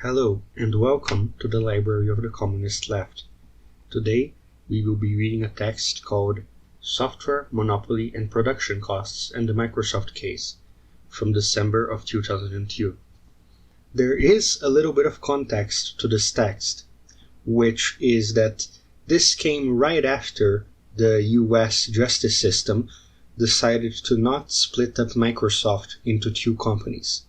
Hello, and welcome to the Library of the Communist Left. Today, we will be reading a text called Software, Monopoly and Production Costs and the Microsoft Case, from December of 2002. There is a little bit of context to this text, which is that this came right after the US justice system decided to not split up Microsoft into two companies.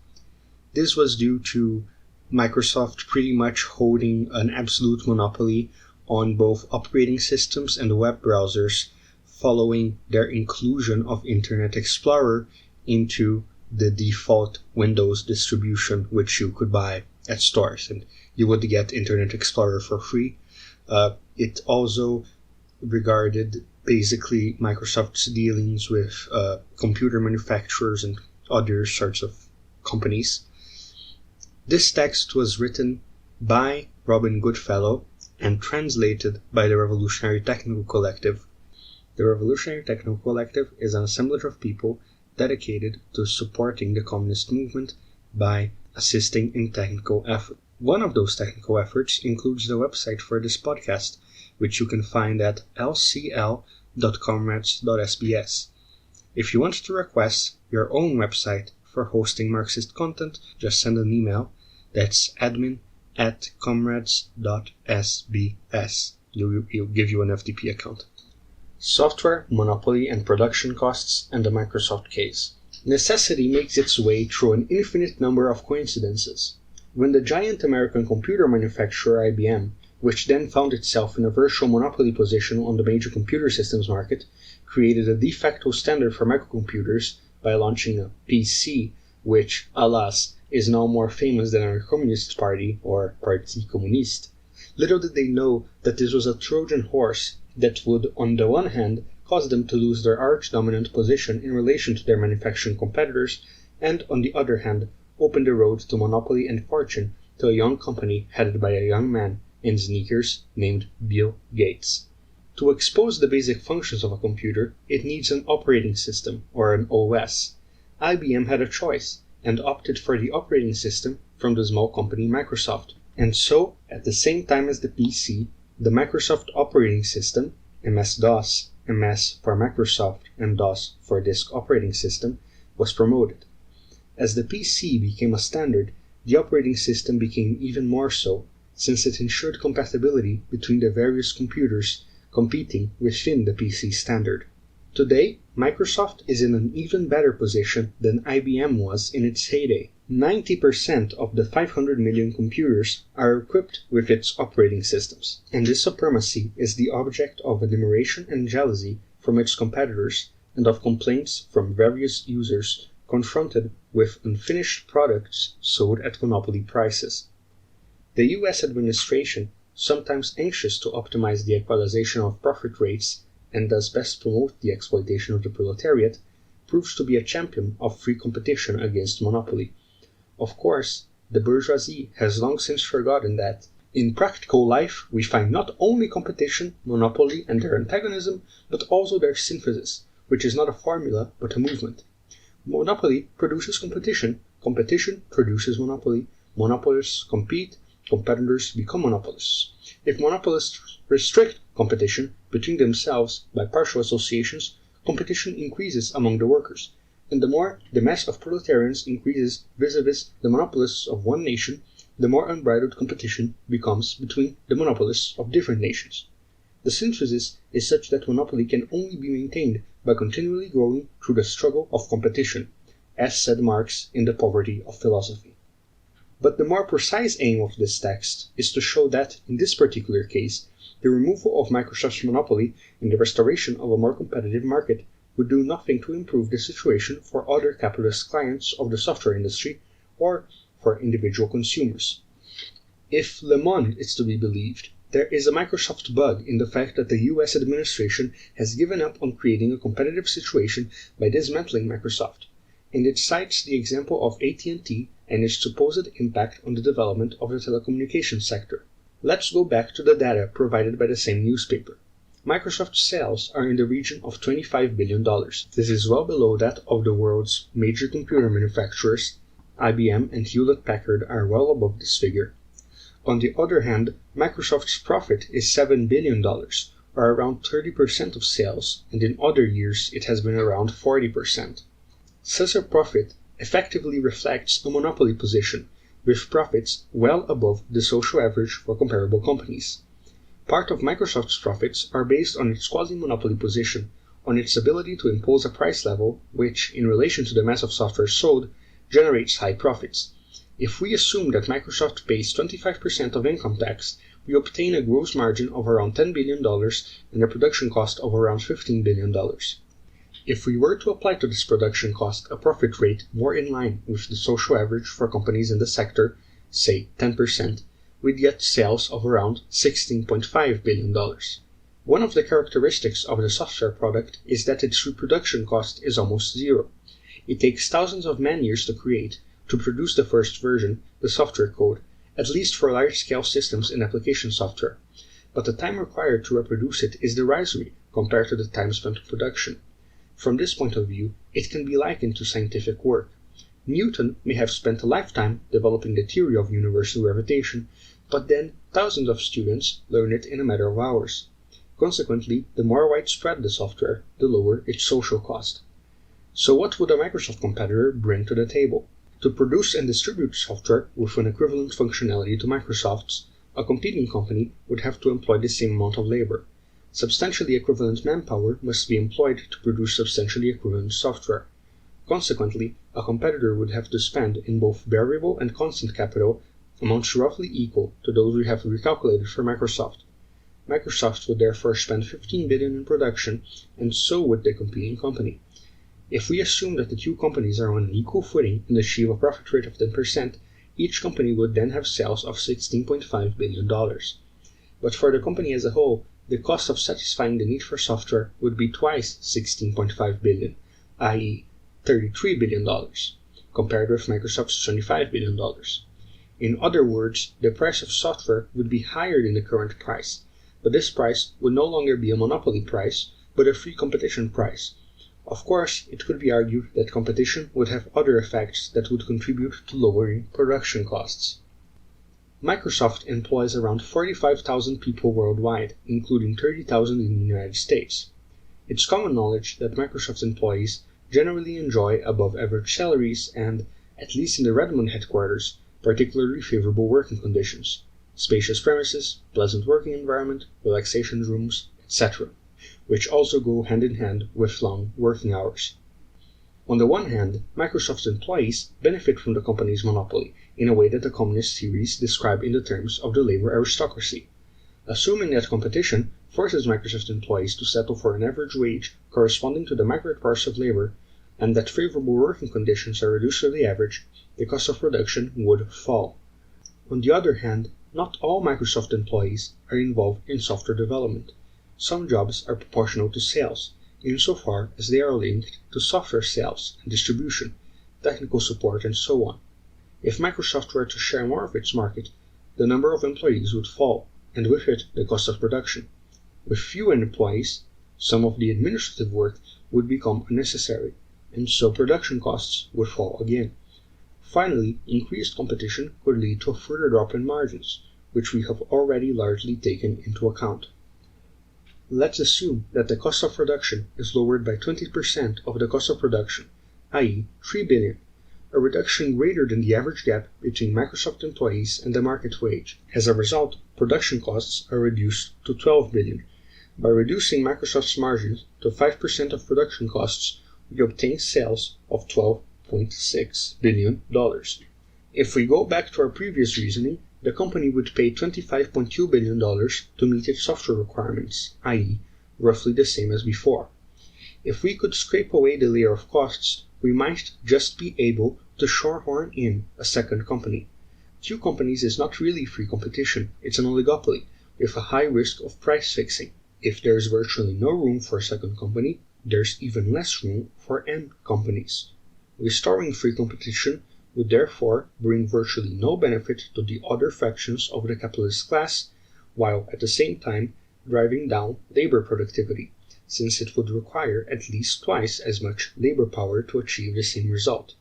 This was due to Microsoft pretty much holding an absolute monopoly on both operating systems and web browsers following their inclusion of Internet Explorer into the default Windows distribution, which you could buy at stores, and you would get Internet Explorer for free. It also regarded basically Microsoft's dealings with computer manufacturers and other sorts of companies. This text was written by Robin Goodfellow and translated by the Revolutionary Technical Collective. The Revolutionary Technical Collective is an assemblage of people dedicated to supporting the communist movement by assisting in technical effort. One of those technical efforts includes the website for this podcast, which you can find at lcl.comrades.sbs. If you want to request your own website for hosting Marxist content, just send an email. That's admin@comrades.sbs. It'll give you an FTP account. Software, Monopoly and Production Costs and the Microsoft Case. Necessity makes its way through an infinite number of coincidences. When the giant American computer manufacturer IBM, which then found itself in a virtual monopoly position on the major computer systems market, created a de facto standard for microcomputers by launching a PC, which, alas, is now more famous than our Communist Party, or Parti Communiste. Little did they know that this was a Trojan horse that would, on the one hand, cause them to lose their arch-dominant position in relation to their manufacturing competitors, and, on the other hand, open the road to monopoly and fortune to a young company headed by a young man in sneakers named Bill Gates. To expose the basic functions of a computer, it needs an operating system, or an OS. IBM had a choice, and opted for the operating system from the small company Microsoft. And so, at the same time as the PC, the Microsoft operating system, MS-DOS, MS for Microsoft and DOS for Disk Operating System, was promoted. As the PC became a standard, the operating system became even more so, since it ensured compatibility between the various computers competing within the PC standard. Today, Microsoft is in an even better position than IBM was in its heyday. 90% of the 500 million computers are equipped with its operating systems, and this supremacy is the object of admiration and jealousy from its competitors and of complaints from various users confronted with unfinished products sold at monopoly prices. The US administration, sometimes anxious to optimize the equalization of profit rates and thus best promote the exploitation of the proletariat, proves to be a champion of free competition against monopoly. Of course, the bourgeoisie has long since forgotten that, in practical life, we find not only competition, monopoly, and their antagonism, but also their synthesis, which is not a formula, but a movement. Monopoly produces competition, competition produces monopoly, monopolists compete, competitors become monopolists. If monopolists restrict competition between themselves by partial associations, competition increases among the workers, and the more the mass of proletarians increases vis-a-vis the monopolists of one nation, the more unbridled competition becomes between the monopolists of different nations. The synthesis is such that monopoly can only be maintained by continually growing through the struggle of competition, as said Marx in The Poverty of Philosophy. But the more precise aim of this text is to show that, in this particular case, the removal of Microsoft's monopoly and the restoration of a more competitive market would do nothing to improve the situation for other capitalist clients of the software industry or for individual consumers. If Le Monde is to be believed, there is a Microsoft bug in the fact that the US administration has given up on creating a competitive situation by dismantling Microsoft, and it cites the example of AT&T and its supposed impact on the development of the telecommunications sector. Let's go back to the data provided by the same newspaper. Microsoft's sales are in the region of $25 billion. This is well below that of the world's major computer manufacturers. IBM and Hewlett-Packard are well above this figure. On the other hand, Microsoft's profit is $7 billion, or around 30% of sales, and in other years it has been around 40%. Such a profit effectively reflects a monopoly position, with profits well above the social average for comparable companies. Part of Microsoft's profits are based on its quasi-monopoly position, on its ability to impose a price level which, in relation to the mass of software sold, generates high profits. If we assume that Microsoft pays 25% of income tax, we obtain a gross margin of around $10 billion and a production cost of around $15 billion. If we were to apply to this production cost a profit rate more in line with the social average for companies in the sector, say 10%, we'd get sales of around $16.5 billion. One of the characteristics of the software product is that its reproduction cost is almost zero. It takes thousands of man-years to create, to produce the first version, the software code, at least for large-scale systems and application software. But the time required to reproduce it is derisory compared to the time spent on production. From this point of view, it can be likened to scientific work. Newton may have spent a lifetime developing the theory of universal gravitation, but then thousands of students learn it in a matter of hours. Consequently, the more widespread the software, the lower its social cost. So what would a Microsoft competitor bring to the table? To produce and distribute software with an equivalent functionality to Microsoft's, a competing company would have to employ the same amount of labor. Substantially equivalent manpower must be employed to produce substantially equivalent software. Consequently, a competitor would have to spend in both variable and constant capital amounts roughly equal to those we have recalculated for Microsoft. Microsoft would therefore spend $15 billion in production, and so would the competing company. If we assume that the two companies are on an equal footing and achieve a profit rate of 10%, each company would then have sales of $16.5 billion. But for the company as a whole, the cost of satisfying the need for software would be twice $16.5 billion, i.e. $33 billion, compared with Microsoft's $25 billion. In other words, the price of software would be higher than the current price, but this price would no longer be a monopoly price, but a free competition price. Of course, it could be argued that competition would have other effects that would contribute to lowering production costs. Microsoft employs around 45,000 people worldwide, including 30,000 in the United States. It's common knowledge that Microsoft's employees generally enjoy above-average salaries and, at least in the Redmond headquarters, particularly favorable working conditions, spacious premises, pleasant working environment, relaxation rooms, etc., which also go hand in hand with long working hours. On the one hand, Microsoft's employees benefit from the company's monopoly in a way that the communist theories describe in the terms of the labor aristocracy. Assuming that competition forces Microsoft employees to settle for an average wage corresponding to the market price of labor, and that favorable working conditions are reduced to the average, the cost of production would fall. On the other hand, not all Microsoft employees are involved in software development. Some jobs are proportional to sales, insofar as they are linked to software sales and distribution, technical support, and so on. If Microsoft were to share more of its market, the number of employees would fall, and with it the cost of production. With fewer employees, some of the administrative work would become unnecessary, and so production costs would fall again. Finally, increased competition could lead to a further drop in margins, which we have already largely taken into account. Let's assume that the cost of production is lowered by 20% of the cost of production, i.e. $3 billion, a reduction greater than the average gap between Microsoft employees and the market wage. As a result, production costs are reduced to $12 billion. By reducing Microsoft's margins to 5% of production costs, we obtain sales of $12.6 billion. If we go back to our previous reasoning, the company would pay $25.2 billion to meet its software requirements, i.e., roughly the same as before. If we could scrape away the layer of costs, we might just be able to shoehorn in a second company. Two companies is not really free competition, it's an oligopoly, with a high risk of price fixing. If there is virtually no room for a second company, there's even less room for N companies. Restoring free competition would therefore bring virtually no benefit to the other fractions of the capitalist class, while at the same time driving down labor productivity, since it would require at least twice as much labor power to achieve the same result.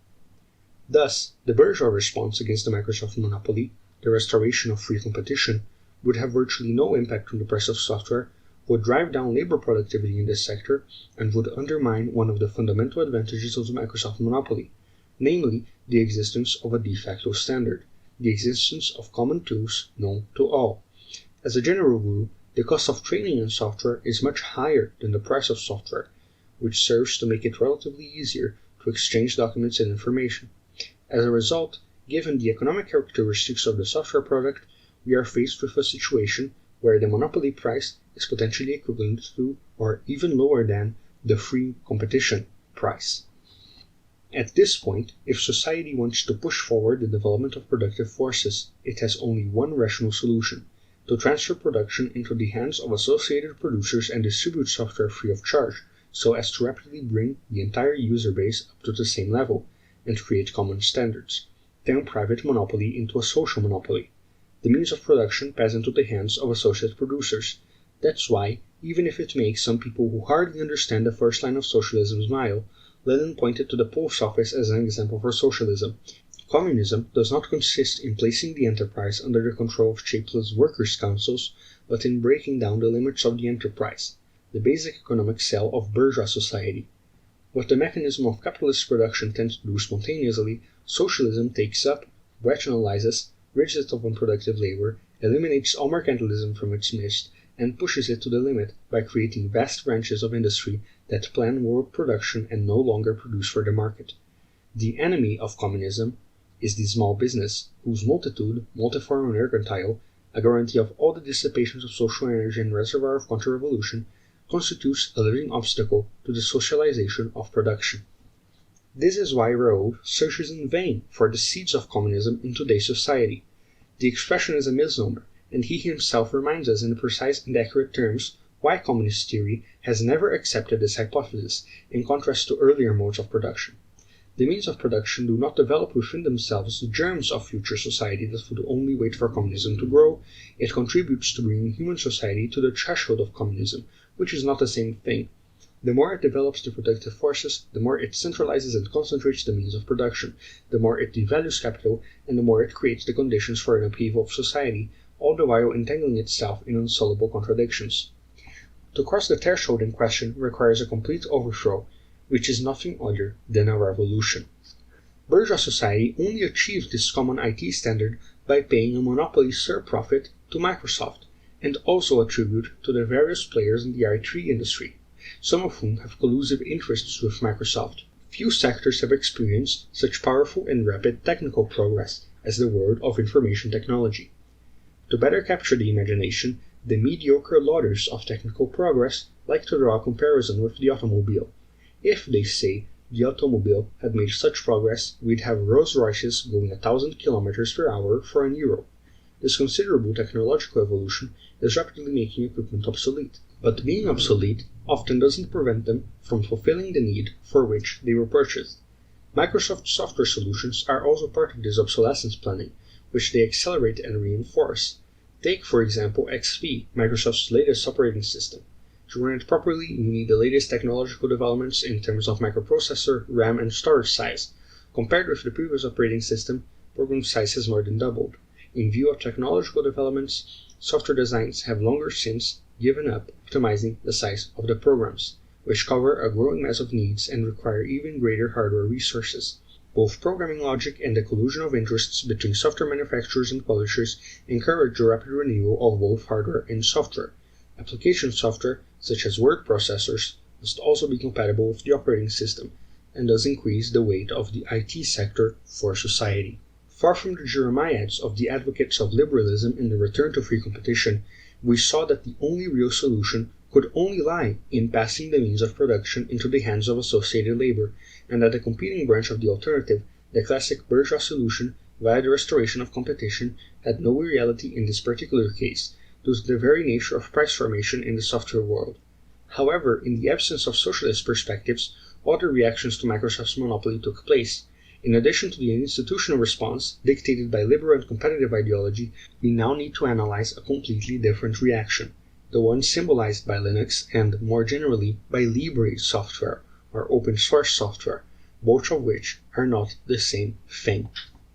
Thus, the bourgeois response against the Microsoft monopoly the restoration of free competition, would have virtually no impact on the price of software, would drive down labor productivity in this sector, and would undermine one of the fundamental advantages of the Microsoft monopoly, namely the existence of a de facto standard, the existence of common tools known to all. As a general rule, the cost of training in software is much higher than the price of software, which serves to make it relatively easier to exchange documents and information. As a result, given the economic characteristics of the software product, we are faced with a situation where the monopoly price is potentially equivalent to, or even lower than, the free competition price. At this point, if society wants to push forward the development of productive forces, it has only one rational solution: to transfer production into the hands of associated producers and distribute software free of charge, so as to rapidly bring the entire user base up to the same level, and create common standards, turn private monopoly into a social monopoly. The means of production pass into the hands of associate producers. That's why, even if it makes some people who hardly understand the first line of socialism smile, Lenin pointed to the post office as an example for socialism. Communism does not consist in placing the enterprise under the control of shapeless workers' councils, but in breaking down the limits of the enterprise, the basic economic cell of bourgeois society. What the mechanism of capitalist production tends to do spontaneously, socialism takes up, rationalizes, rids it of unproductive labor, eliminates all mercantilism from its midst, and pushes it to the limit by creating vast branches of industry that plan world production and no longer produce for the market. The enemy of communism is the small business, whose multitude, multiform and mercantile, a guarantee of all the dissipations of social energy and reservoir of counter-revolution, constitutes a living obstacle to the socialization of production. This is why Raoult searches in vain for the seeds of communism in today's society. The expression is a misnomer, and he himself reminds us in precise and accurate terms why communist theory has never accepted this hypothesis, in contrast to earlier modes of production. The means of production do not develop within themselves the germs of future society that would only wait for communism to grow. It contributes to bringing human society to the threshold of communism, which is not the same thing. The more it develops the productive forces, the more it centralizes and concentrates the means of production, the more it devalues capital, and the more it creates the conditions for an upheaval of society, all the while entangling itself in insoluble contradictions. To cross the threshold in question requires a complete overthrow, which is nothing other than a revolution. Bourgeois society only achieved this common IT standard by paying a monopoly surprofit to Microsoft, and also a tribute to the various players in the IT industry, some of whom have collusive interests with Microsoft. Few sectors have experienced such powerful and rapid technical progress as the world of information technology. To better capture the imagination, the mediocre lauders of technical progress like to draw a comparison with the automobile. If, they say, the automobile had made such progress, we'd have Rolls-Royces going 1,000 kilometers per hour for €1. This considerable technological evolution is rapidly making equipment obsolete, but being obsolete often doesn't prevent them from fulfilling the need for which they were purchased. Microsoft software solutions are also part of this obsolescence planning, which they accelerate and reinforce. Take, for example, XP, Microsoft's latest operating system. To run it properly, you need the latest technological developments in terms of microprocessor, RAM, and storage size. Compared with the previous operating system, program size has more than doubled. In view of technological developments, software designs have longer since given up optimizing the size of the programs, which cover a growing mass of needs and require even greater hardware resources. Both programming logic and the collusion of interests between software manufacturers and publishers encourage the rapid renewal of both hardware and software. Application software, such as word processors, must also be compatible with the operating system, and thus increase the weight of the IT sector for society. Far from the jeremiads of the advocates of liberalism and the return to free competition, we saw that the only real solution could only lie in passing the means of production into the hands of associated labor, and that the competing branch of the alternative, the classic bourgeois solution via the restoration of competition, had no reality in this particular case, due to the very nature of price formation in the software world. However, in the absence of socialist perspectives, other reactions to Microsoft's monopoly took place. In addition to the institutional response, dictated by liberal and competitive ideology, we now need to analyze a completely different reaction, the one symbolized by Linux and, more generally, by Libre software, or open source software, both of which are not the same thing.